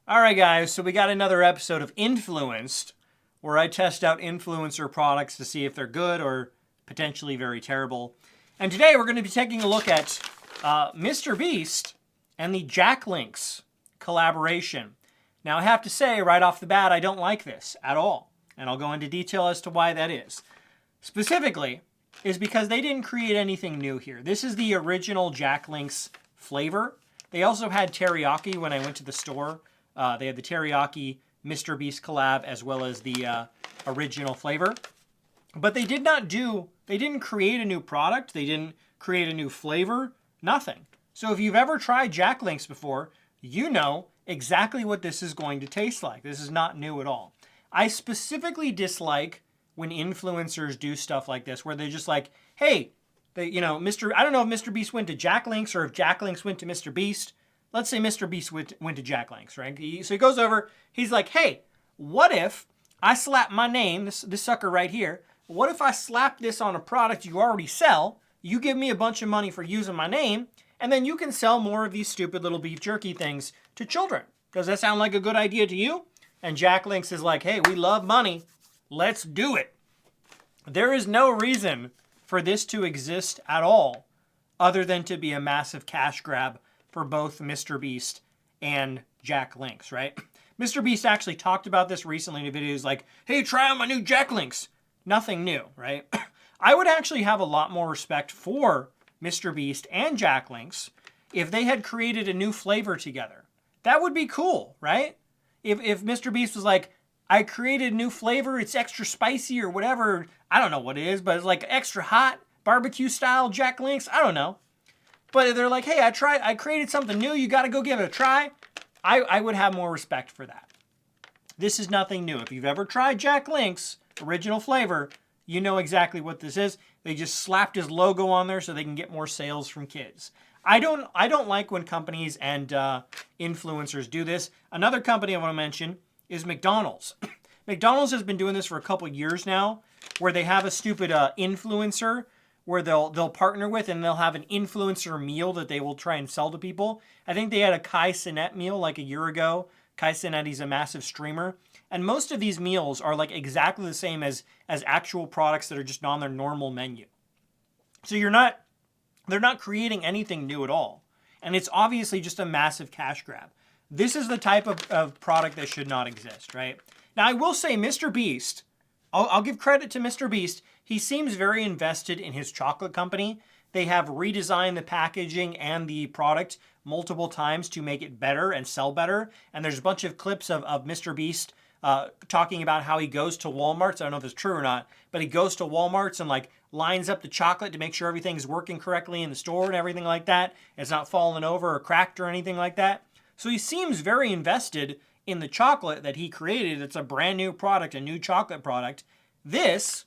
All right, guys, so we got another episode of Influenced, where I test out influencer products to see if they're good or potentially very terrible. And today we're going to be taking a look at MrBeast and the Jack Links collaboration. Now, I have to say right off the bat, I don't like this at all. And I'll go into detail as to why that is. Specifically, is because they didn't create anything new here. This is the original Jack Links flavor. They also had teriyaki when I went to the store. They had the teriyaki MrBeast collab as well as the original flavor. But they didn't create a new product. They didn't create a new flavor. Nothing. So if you've ever tried Jack Links before, you know exactly what this is going to taste like. This is not new at all. I specifically dislike when influencers do stuff like this, where they're just like, hey, I don't know if MrBeast went to Jack Links or if Jack Links went to MrBeast. Let's say MrBeast went to Jack Links, right? So he goes over, he's like, hey, what if I slap my name, this sucker right here, what if I slap this on a product you already sell, you give me a bunch of money for using my name, and then you can sell more of these stupid little beef jerky things to children. Does that sound like a good idea to you? And Jack Links is like, hey, we love money. Let's do it. There is no reason for this to exist at all other than to be a massive cash grab for both MrBeast and Jack Links, right? MrBeast actually talked about this recently in a video. He's like, hey, try out my new Jack Links. Nothing new, right? I would actually have a lot more respect for MrBeast and Jack Links if they had created a new flavor together. That would be cool, right? If MrBeast was like, I created a new flavor, it's extra spicy or whatever, I don't know what it is, but it's like extra hot, barbecue style Jack Links, I don't know. But if they're like, hey, I created something new, you gotta go give it a try, I would have more respect for that. This is nothing new. If you've ever tried Jack Links, original flavor, you know exactly what this is. They just slapped his logo on there so they can get more sales from kids. I don't like when companies and influencers do this. Another company I want to mention is McDonald's. McDonald's has been doing this for a couple years now, where they have a stupid influencer where they'll partner with, and they'll have an influencer meal that they will try and sell to people. I think they had a Kai Cenat meal like a year ago. Kai Cenat, he's a massive streamer. And most of these meals are like exactly the same as actual products that are just on their normal menu. So they're not creating anything new at all. And it's obviously just a massive cash grab. This is the type of product that should not exist, right? Now, I will say MrBeast, I'll give credit to MrBeast. He seems very invested in his chocolate company. They have redesigned the packaging and the product multiple times to make it better and sell better. And there's a bunch of clips of MrBeast talking about how he goes to Walmart's. I don't know if it's true or not, but he goes to Walmart's and like lines up the chocolate to make sure everything's working correctly in the store and everything like that. It's not falling over or cracked or anything like that. So he seems very invested in the chocolate that he created. It's a brand new product, a new chocolate product. This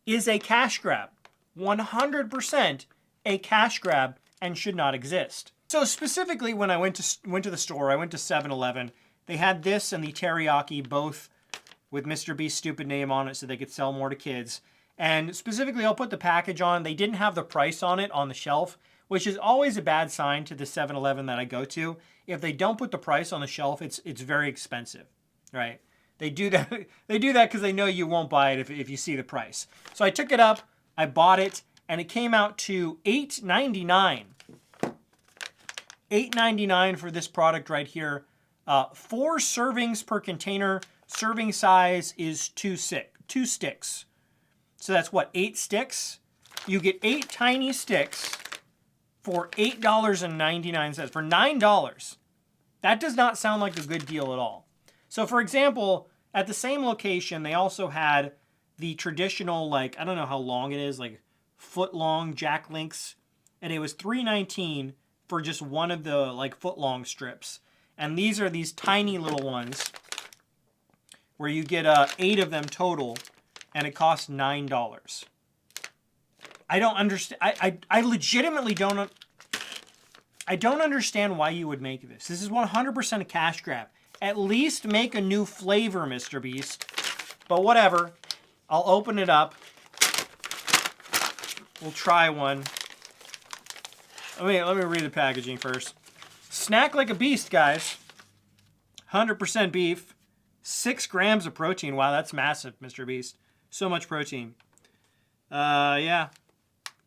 is a cash grab. 100% a cash grab and should not exist. So specifically when I went to the store, I went to 7-Eleven. They had this and the teriyaki, both with MrBeast's stupid name on it so they could sell more to kids. And specifically, I'll put the package on. They didn't have the price on it on the shelf, which is always a bad sign to the 7-Eleven that I go to. If they don't put the price on the shelf, it's very expensive, right? They do that because they know you won't buy it if you see the price. So I took it up, I bought it, and it came out to $8.99. $8.99 for this product right here. 4 servings per container. Serving size is 2 sticks. So that's what, 8 sticks? You get 8 tiny sticks for $8.99. For $9. That does not sound like a good deal at all. So for example, at the same location, they also had the traditional, like, I don't know how long it is, like foot-long Jack Links. And it was $3.19 for just one of the like foot-long strips. And these are these tiny little ones where you get 8 of them total, and it costs $9. I don't understand. I legitimately don't. I don't understand why you would make this. This is 100% a cash grab. At least make a new flavor, MrBeast. But whatever. I'll open it up. We'll try one. Let me read the packaging first. Snack like a beast, guys. 100% beef, 6 grams of protein. Wow, that's massive, MrBeast. So much protein. Yeah.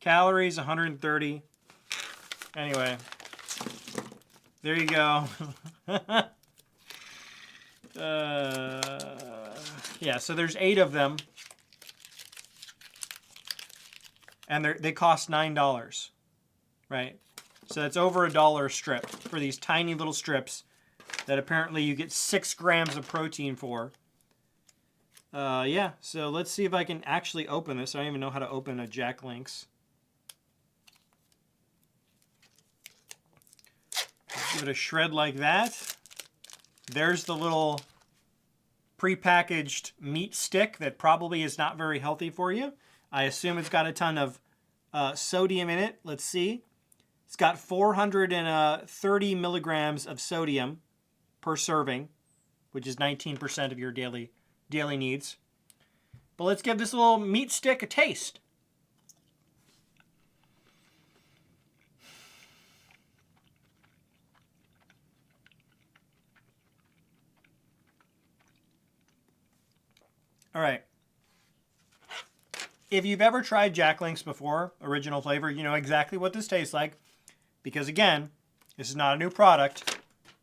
Calories, 130. Anyway. There you go. Yeah, so there's 8 of them. And they cost $9. Right? So that's over $1 a strip for these tiny little strips that apparently you get 6 grams of protein for. Yeah, so let's see if I can actually open this. I don't even know how to open a Jack Link's. Give it a shred like that. There's the little prepackaged meat stick that probably is not very healthy for you. I assume it's got a ton of sodium in it. Let's see. It's got 430 milligrams of sodium per serving, which is 19% of your daily needs. But let's give this little meat stick a taste. All right. If you've ever tried Jack Link's before, original flavor, you know exactly what this tastes like. Because again, this is not a new product.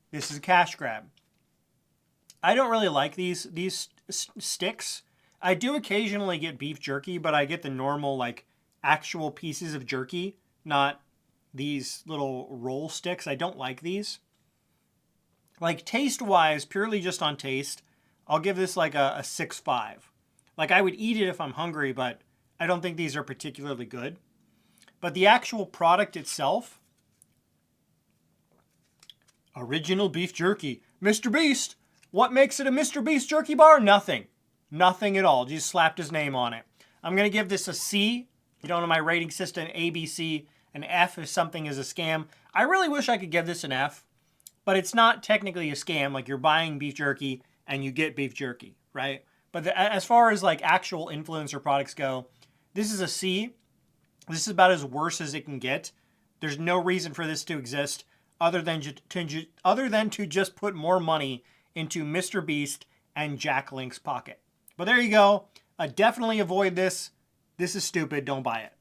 This is a cash grab. I don't really like these sticks. I do occasionally get beef jerky, but I get the normal, like, actual pieces of jerky, not these little roll sticks. I don't like these. Like, taste-wise, purely just on taste, I'll give this like a 6.5. Like, I would eat it if I'm hungry, but I don't think these are particularly good. But the actual product itself, original beef jerky. MrBeast, what makes it a MrBeast jerky bar? Nothing. Nothing at all. Just slapped his name on it. I'm going to give this a C. You don't know my rating system, A, B, C. An F if something is a scam. I really wish I could give this an F, but it's not technically a scam. Like, you're buying beef jerky and you get beef jerky, right? But as far as like actual influencer products go, this is a C. This is about as worse as it can get. There's no reason for this to exist other than to just put more money into MrBeast and Jack Link's pocket. But there you go. Definitely avoid this. This is stupid. Don't buy it.